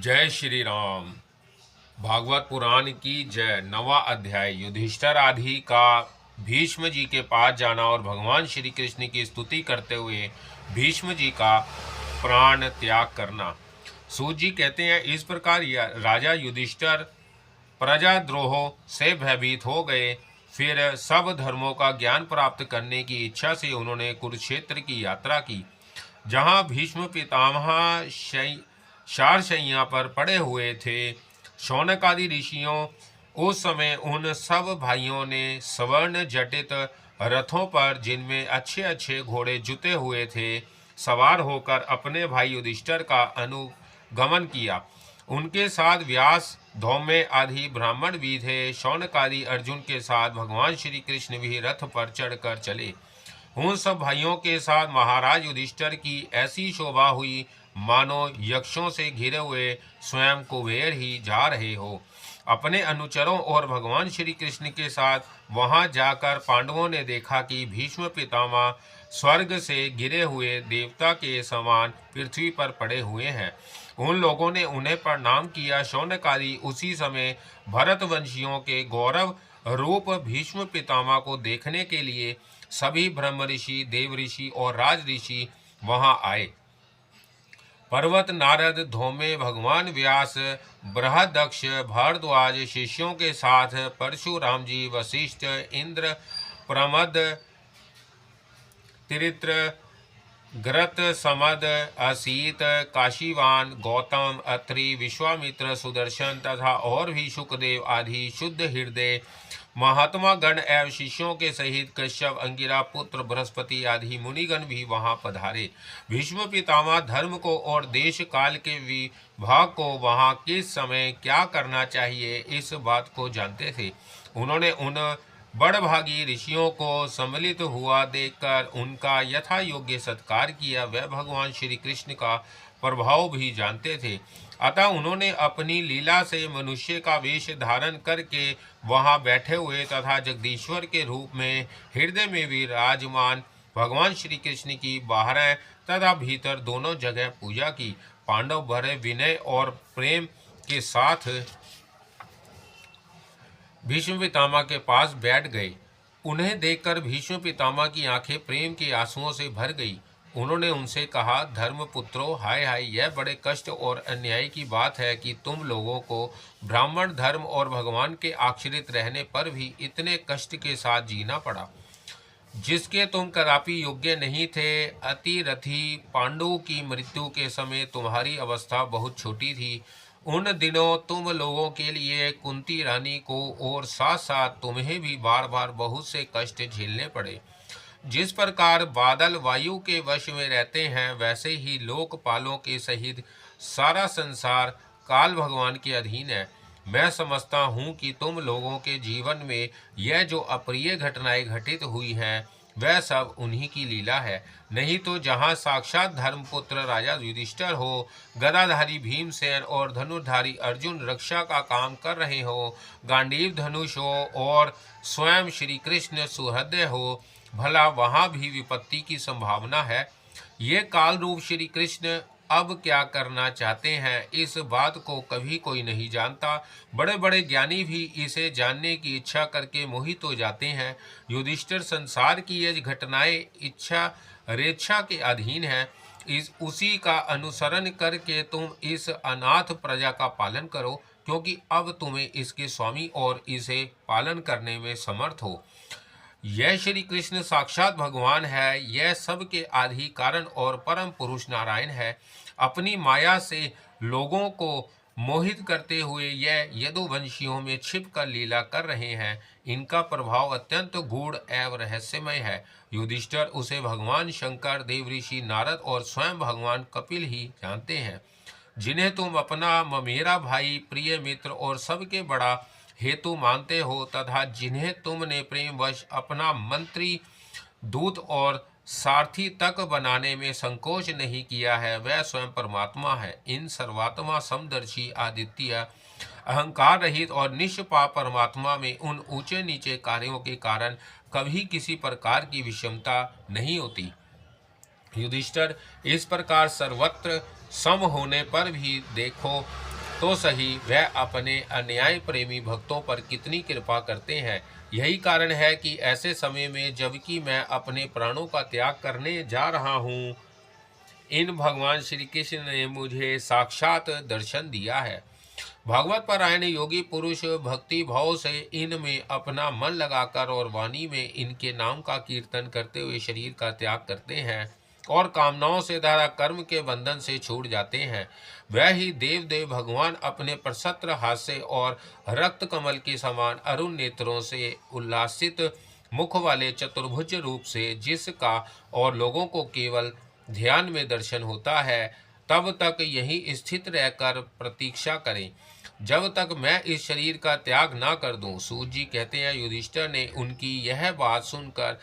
जय श्री राम। भागवत पुराण की जय। नवा अध्याय। युधिष्ठिर आदि का भीष्म जी के पास जाना और भगवान श्री कृष्ण की स्तुति करते हुए भीष्म जी का प्राण त्याग करना। सूत जी कहते हैं, इस प्रकार राजा युधिष्ठिर प्रजाद्रोह से भयभीत हो गए। फिर सब धर्मों का ज्ञान प्राप्त करने की इच्छा से उन्होंने कुरुक्षेत्र की यात्रा की, जहां भीष्म पितामह शारशैया पर पड़े हुए थे। शौनक आदि ऋषियों उस समय उन सब भाइयों ने स्वर्ण जटित रथों पर, जिनमें अच्छे अच्छे घोड़े जुते हुए थे, सवार होकर अपने भाई युधिष्ठिर का अनुगमन किया। उनके साथ व्यास, धौम्य आदि ब्राह्मण भी थे। शौनक आदि अर्जुन के साथ भगवान श्री कृष्ण भी रथ पर चढ़कर चले। उन सब भाइयों के साथ महाराज युधिष्ठिर की ऐसी शोभा हुई मानो यक्षों से घिरे हुए स्वयं कुबेर ही जा रहे हो। अपने अनुचरों और भगवान श्री कृष्ण के साथ वहां जाकर पांडवों ने देखा कि भीष्म पितामह स्वर्ग से गिरे हुए देवता के समान पृथ्वी पर पड़े हुए हैं। उन लोगों ने उन्हें प्रणाम किया। शौनक आदि उसी समय भरतवंशियों के गौरव रूप भीष्म पितामह को देखने के लिए सभी ब्रह्म ऋषि, देव ऋषि और राज ऋषि वहां आए। पर्वत नारद, धौम्य, भगवान व्यास, बृहदक्ष, भारद्वाज शिष्यों के साथ परशुराम जी, वशिष्ठ, इंद्र, प्रमद, त्रित्र, ग्रत, समद, असीत, काशीवान, गौतम, अत्रि, विश्वामित्र, सुदर्शन तथा और भी सुखदेव आदि शुद्ध हृदय महात्मा गण एवं शिष्यों के सहित कश्यप, अंगिरा पुत्र बृहस्पति आदि मुनिगण भी वहां पधारे। भीष्म पितामह धर्म को और देश काल के विभाग को वहां किस समय क्या करना चाहिए इस बात को जानते थे। उन्होंने उन बड़भागी ऋषियों को सम्मिलित हुआ देखकर उनका यथा योग्य सत्कार किया। वह भगवान श्री कृष्ण का प्रभाव भी जानते थे, अतः उन्होंने अपनी लीला से मनुष्य का वेश धारण करके वहां बैठे हुए तथा जगदीश्वर के रूप में हृदय में विराजमान भगवान श्री कृष्ण की बाहर तथा भीतर दोनों जगह पूजा की। पांडव बड़े विनय और प्रेम के साथ भीष्म पितामह के पास बैठ गए। उन्हें देखकर भीष्म पितामह की आंखें प्रेम के आंसुओं से भर गई। उन्होंने उनसे कहा, धर्मपुत्रों, हाय हाय, यह बड़े कष्ट और अन्याय की बात है कि तुम लोगों को ब्राह्मण धर्म और भगवान के आश्रित रहने पर भी इतने कष्ट के साथ जीना पड़ा, जिसके तुम कदापि योग्य नहीं थे। अतिरथी पांडु की मृत्यु के समय तुम्हारी अवस्था बहुत छोटी थी। उन दिनों तुम लोगों के लिए कुंती रानी को और साथ साथ तुम्हें भी बार बार बहुत से कष्ट झेलने पड़े। जिस प्रकार बादल वायु के वश में रहते हैं, वैसे ही लोकपालों के सहित सारा संसार काल भगवान के अधीन है। मैं समझता हूँ कि तुम लोगों के जीवन में यह जो अप्रिय घटनाएं घटित हुई हैं, वह सब उन्हीं की लीला है। नहीं तो जहाँ साक्षात धर्मपुत्र राजा युधिष्ठिर हो, गदाधारी भीमसेन और धनुर्धारी अर्जुन रक्षा का काम कर रहे हो, गांडीव धनुष हो और स्वयं श्री कृष्ण सुहृदय हो, भला वहाँ भी विपत्ति की संभावना है। ये काल रूप श्री कृष्ण अब क्या करना चाहते हैं, इस बात को कभी कोई नहीं जानता। बड़े बड़े ज्ञानी भी इसे जानने की इच्छा करके मोहित हो जाते हैं। युधिष्ठिर, संसार की ये घटनाएं इच्छा रेच्छा के अधीन है। उसी का अनुसरण करके तुम इस अनाथ प्रजा का पालन करो, क्योंकि अब तुम्हें इसके स्वामी और इसे पालन करने में समर्थ हो। यह श्री कृष्ण साक्षात भगवान है। यह सब के आदि कारण और परम पुरुष नारायण है। अपनी माया से लोगों को मोहित करते हुए यह यदुवंशियों में छिप कर लीला कर रहे हैं। इनका प्रभाव अत्यंत गूढ़ एवं रहस्यमय है। युधिष्ठिर, उसे भगवान शंकर, देवऋषि नारद और स्वयं भगवान कपिल ही जानते हैं, जिन्हें तुम अपना ममेरा भाई, प्रिय मित्र और सबके बड़ा हेतु मानते हो, तथा जिन्हें तुमने प्रेमवश अपना मंत्री, दूत और सारथी तक बनाने में संकोच नहीं किया है, वह स्वयं परमात्मा है। इन सर्वात्मा, समदर्शी, आदित्य, अहंकार रहित और निष्पाप परमात्मा में उन ऊंचे नीचे कार्यों के कारण कभी किसी प्रकार की विषमता नहीं होती। युधिष्ठिर, इस प्रकार सर्वत्र सम होने पर भी देखो, तो सही वह अपने अन्याय प्रेमी भक्तों पर कितनी कृपा करते हैं। यही कारण है कि ऐसे समय में जबकि मैं अपने प्राणों का त्याग करने जा रहा हूँ, इन भगवान श्री कृष्ण ने मुझे साक्षात दर्शन दिया है। भागवत परायण योगी पुरुष भक्ति भाव से इनमें अपना मन लगाकर और वाणी में इनके नाम का कीर्तन करते हुए शरीर का त्याग करते हैं और कामनाओं से धारा कर्म के बंधन से छूट जाते हैं। वह ही देव देव भगवान अपने प्रसन्न हास्य और रक्त कमल के समान अरुण नेत्रों से उल्लासित मुख वाले चतुर्भुज रूप से जिसका और लोगों को केवल ध्यान में दर्शन होता है, तब तक यहीं स्थित रहकर प्रतीक्षा करें जब तक मैं इस शरीर का त्याग ना कर दूं। सूत जी कहते हैं, युधिष्ठिर ने उनकी यह बात सुनकर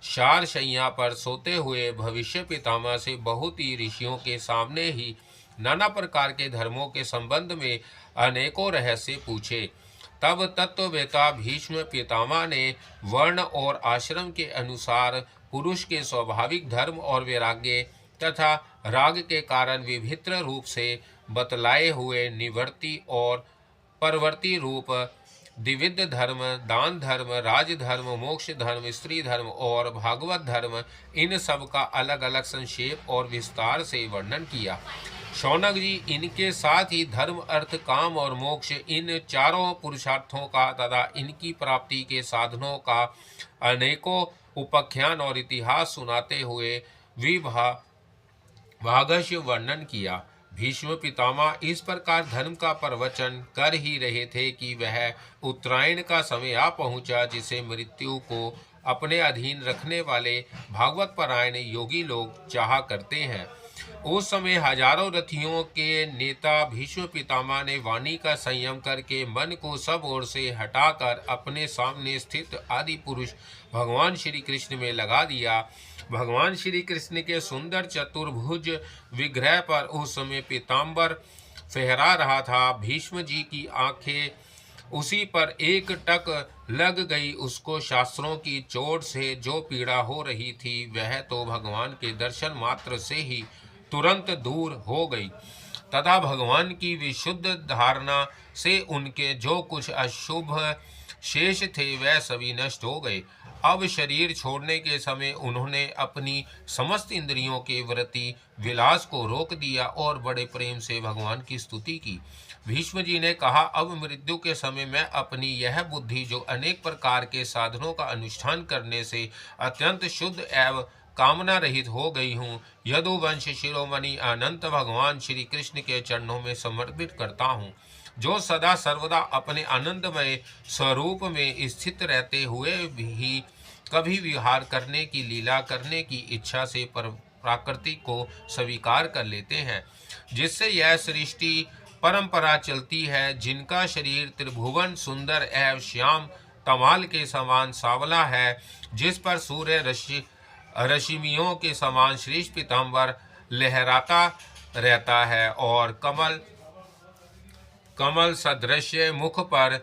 शार शैया पर सोते हुए भविष्य पितामह से बहुत ही ऋषियों के सामने ही नाना प्रकार के धर्मों के संबंध में अनेकों रहस्य पूछे। तब तत्ववेता भीष्म पितामह ने वर्ण और आश्रम के अनुसार पुरुष के स्वाभाविक धर्म और वैराग्य तथा राग के कारण विभिन्न रूप से बतलाए हुए निवर्ती और परवर्ती रूप द्विविध धर्म, दान धर्म, राजधर्म, मोक्ष धर्म, स्त्री धर्म और भागवत धर्म, इन सब का अलग अलग संक्षेप और विस्तार से वर्णन किया। शौनक जी इनके साथ ही धर्म, अर्थ, काम और मोक्ष, इन चारों पुरुषार्थों का तथा इनकी प्राप्ति के साधनों का अनेकों उपाख्यान और इतिहास सुनाते हुए विभागश वर्णन किया। भीष्म पितामह इस प्रकार धर्म का प्रवचन कर ही रहे थे कि वह उत्तरायण का समय आ पहुंचा, जिसे मृत्यु को अपने अधीन रखने वाले भागवत परायण योगी लोग चाहा करते हैं। उस समय हजारों रथियों के नेता भीष्म पितामह ने वाणी का संयम करके मन को सब ओर से हटाकर अपने सामने स्थित आदि पुरुष भगवान श्री कृष्ण में लगा दिया। भगवान श्री कृष्ण के सुंदर चतुर्भुज विग्रह पर उस समय पीताम्बर फहरा रहा था। भीष्म जी की आंखें उसी पर एक टक लग गई। उसको शास्त्रों की चोट से जो पीड़ा हो रही थी, वह तो भगवान के दर्शन मात्र से ही तुरंत दूर हो गई तथा भगवान की विशुद्ध धारणा से उनके जो कुछ अशुभ शेष थे वह सभी नष्ट हो गए। अब शरीर छोड़ने के समय उन्होंने अपनी समस्त इंद्रियों के वृत्ति विलास को रोक दिया और बड़े प्रेम से भगवान की स्तुति की। भीष्म जी ने कहा, अब मृत्यु के समय मैं अपनी यह बुद्धि जो अनेक प्रकार के साधनों का अनुष्ठान करने से अत्यंत शुद्ध एवं कामना रहित हो गई हूँ, यदुवंश शिरोमणि अनंत भगवान श्री कृष्ण के चरणों में समर्पित करता हूँ, जो सदा सर्वदा अपने आनंदमय स्वरूप में स्थित रहते हुए भी कभी विहार करने की लीला करने की इच्छा से प्रकृति को स्वीकार कर लेते हैं, जिससे यह सृष्टि परंपरा चलती है। जिनका शरीर त्रिभुवन सुंदर एवं श्याम तमाल के समान सांवला है, जिस पर सूर्य रश्मियों के समान श्रेष्ठ पीताम्बर लहराता रहता है और कमल सदृश मुख पर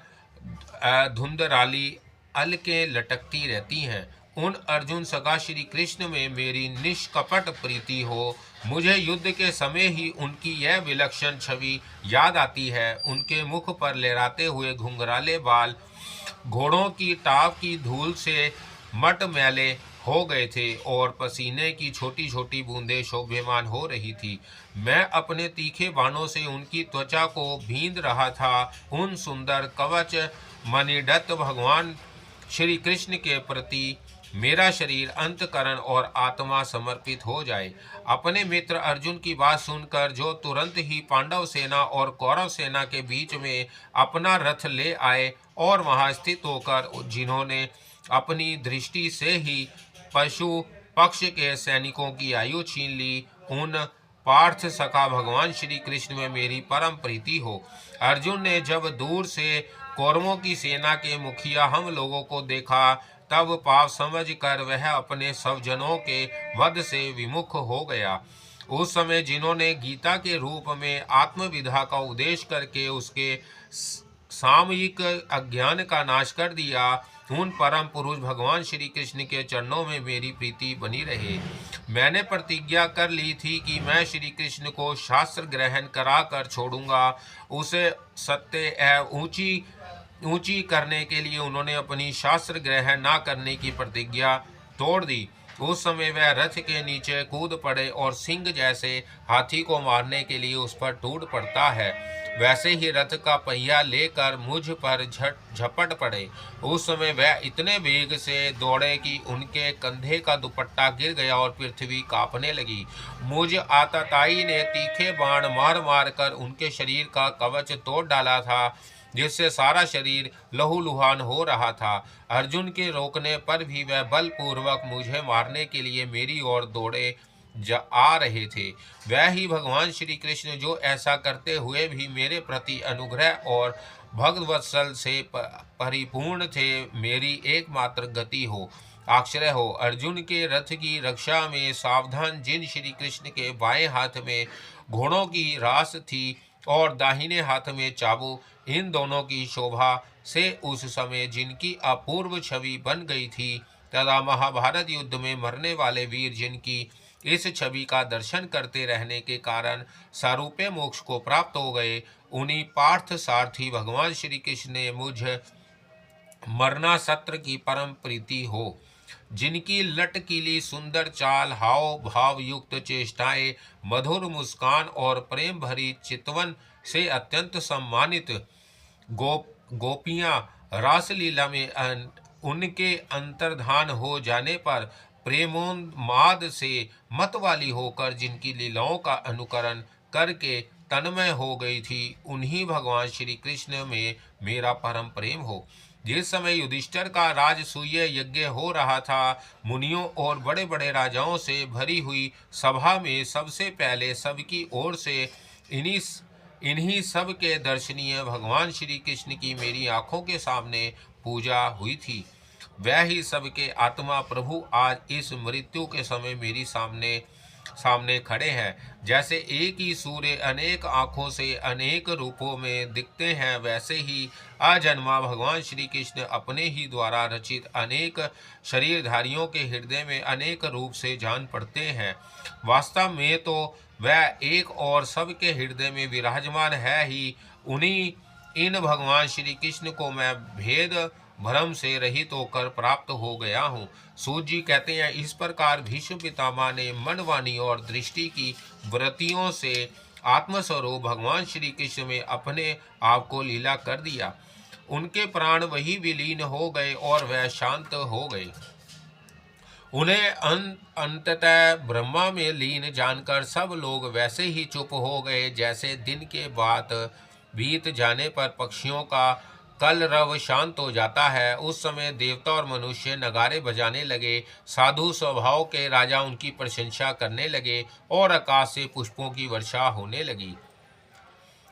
धुंधराली अलकें लटकती रहती हैं। उन अर्जुन सगा श्री कृष्ण में मेरी निष्कपट प्रीति हो। मुझे युद्ध के समय ही उनकी यह विलक्षण छवि याद आती है। उनके मुख पर लहराते हुए घुंघराले बाल घोड़ों की टाप की धूल से मटमैले हो गए थे और पसीने की छोटी छोटी बूंदें शोभ्यमान हो रही थी। मैं अपने तीखे बाणों से उनकी त्वचा को भींद रहा था। उन सुंदर कवच मणिदत्त भगवान श्री कृष्ण के प्रति मेरा शरीर, अंतकरण और आत्मा समर्पित हो जाए। अपने मित्र अर्जुन की बात सुनकर जो तुरंत ही पांडव सेना और कौरव सेना के बीच में अपना रथ ले आए और वहां स्थित होकर जिन्होंने अपनी दृष्टि से ही पशु पक्ष के सैनिकों की आयु छीन ली, उन पार्थ सखा भगवान श्री कृष्ण में मेरी परम प्रीति हो। अर्जुन ने जब दूर से कौरवों की सेना के मुखिया हम लोगों को देखा, तब पाप समझ कर वह अपने सब जनों के वध से विमुख हो गया। उस समय जिन्होंने गीता के रूप में आत्मविद्या का उपदेश करके उसके सामयिक अज्ञान का नाश कर दिया। उन परम पुरुष भगवान श्री कृष्ण के चरणों में मेरी प्रीति बनी रहे। मैंने प्रतिज्ञा कर ली थी कि मैं श्री कृष्ण को शास्त्र ग्रहण कराकर छोड़ूंगा। उसे सत्य एवं ऊंची करने के लिए उन्होंने अपनी शास्त्र ग्रहण न करने की प्रतिज्ञा तोड़ दी। उस समय वह रथ के नीचे कूद पड़े और सिंह जैसे हाथी को मारने के लिए उस पर टूट पड़ता है, वैसे ही रथ का पहिया लेकर मुझ पर झपट पड़े। उस समय वह इतने वेग से दौड़े कि उनके कंधे का दुपट्टा गिर गया और पृथ्वी कांपने लगी। मुझ आतताई ने तीखे बाण मार मार कर उनके शरीर का कवच तोड़ डाला था, जिससे सारा शरीर लहूलुहान हो रहा था। अर्जुन के रोकने पर भी वह बलपूर्वक मुझे मारने के लिए मेरी ओर दौड़े आ रहे थे। वह ही भगवान श्री कृष्ण जो ऐसा करते हुए भी मेरे प्रति अनुग्रह और भगवत्सल से परिपूर्ण थे, मेरी एकमात्र गति हो, आश्रय हो। अर्जुन के रथ की रक्षा में सावधान जिन श्री कृष्ण के बाएं हाथ में घोड़ों की रास थी और दाहिने हाथ में चाबुक, इन दोनों की शोभा से उस समय जिनकी अपूर्व छवि बन गई थी, तथा महाभारत युद्ध में मरने वाले वीर जिनकी इस छवि का दर्शन करते रहने के कारण सारूप्य मोक्ष को प्राप्त हो गए, उन्हीं पार्थ सारथी भगवान श्री कृष्ण ने मुझ मरना सत्र की परम प्रीति हो। जिनकी लटकीली सुंदर चाल, हाव भाव युक्त चेष्टाएं, मधुर मुस्कान और प्रेम भरी चितवन से अत्यंत सम्मानित गोपियां रासलीला में उनके अंतर्धान हो जाने पर प्रेमोन्माद से मतवाली होकर जिनकी लीलाओं का अनुकरण करके तन्मय हो गई थी, उन्हीं भगवान श्री कृष्ण में मेरा परम प्रेम हो। जिस समय युधिष्ठिर का राजसूय यज्ञ हो रहा था, मुनियों और बड़े बड़े राजाओं से भरी हुई सभा में सबसे पहले सबकी ओर से इन्हीं सब के दर्शनीय भगवान श्री कृष्ण की मेरी आंखों के सामने पूजा हुई थी। वह ही सबके आत्मा प्रभु आज इस मृत्यु के समय मेरी सामने खड़े हैं। जैसे एक ही सूर्य अनेक आँखों से अनेक रूपों में दिखते हैं, वैसे ही अजन्मा भगवान श्री कृष्ण अपने ही द्वारा रचित अनेक शरीरधारियों के हृदय में अनेक रूप से जान पड़ते हैं। वास्तव में तो वह एक और सबके हृदय में विराजमान है ही। उन्हीं इन भगवान श्री कृष्ण को मैं भेद भ्रम से रहित होकर प्राप्त हो गया हूँ। सूत जी कहते हैं, इस प्रकार भीष्म पितामह ने मन, वाणी और दृष्टि की वृत्तियों से आत्मस्वरूप भगवान श्री कृष्ण में अपने आप को लीला कर दिया। उनके प्राण वही विलीन हो गए और वह शांत हो गए। उन्हें अंततः ब्रह्मा में लीन जानकर सब लोग वैसे ही चुप हो गए जैसे दिन के बाद बीत जाने पर पक्षियों का कलरव शांत हो जाता है। उस समय देवता और मनुष्य नगारे बजाने लगे, साधु स्वभाव के राजा उनकी प्रशंसा करने लगे और आकाश से पुष्पों की वर्षा होने लगी।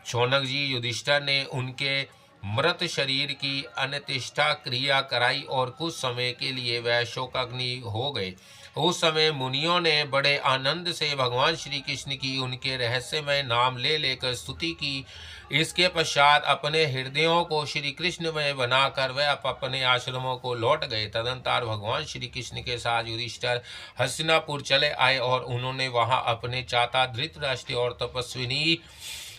शौनक जी, युधिष्ठिर ने उनके मृत शरीर की अन्त्येष्टा क्रिया कराई और कुछ समय के लिए वह शोकाग्नि हो गए। उस समय मुनियों ने बड़े आनंद से भगवान श्री कृष्ण की उनके रहस्यमय नाम ले लेकर स्तुति की। इसके पश्चात अपने हृदयों को श्री कृष्ण में बनाकर वह अपने आश्रमों को लौट गए। तदंतर भगवान श्री कृष्ण के साथ युधिष्ठिर हस्तिनापुर चले आए और उन्होंने वहां अपने चाचा धृतराष्ट्र और तपस्विनी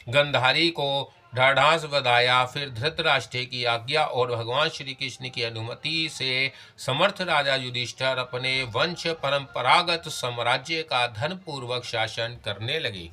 गंधारी को ढाढ़ास बधाया। फिर धृतराष्ट्र की आज्ञा और भगवान श्री कृष्ण की अनुमति से समर्थ राजा युधिष्ठिर अपने वंश परंपरागत साम्राज्य का धनपूर्वक शासन करने लगे।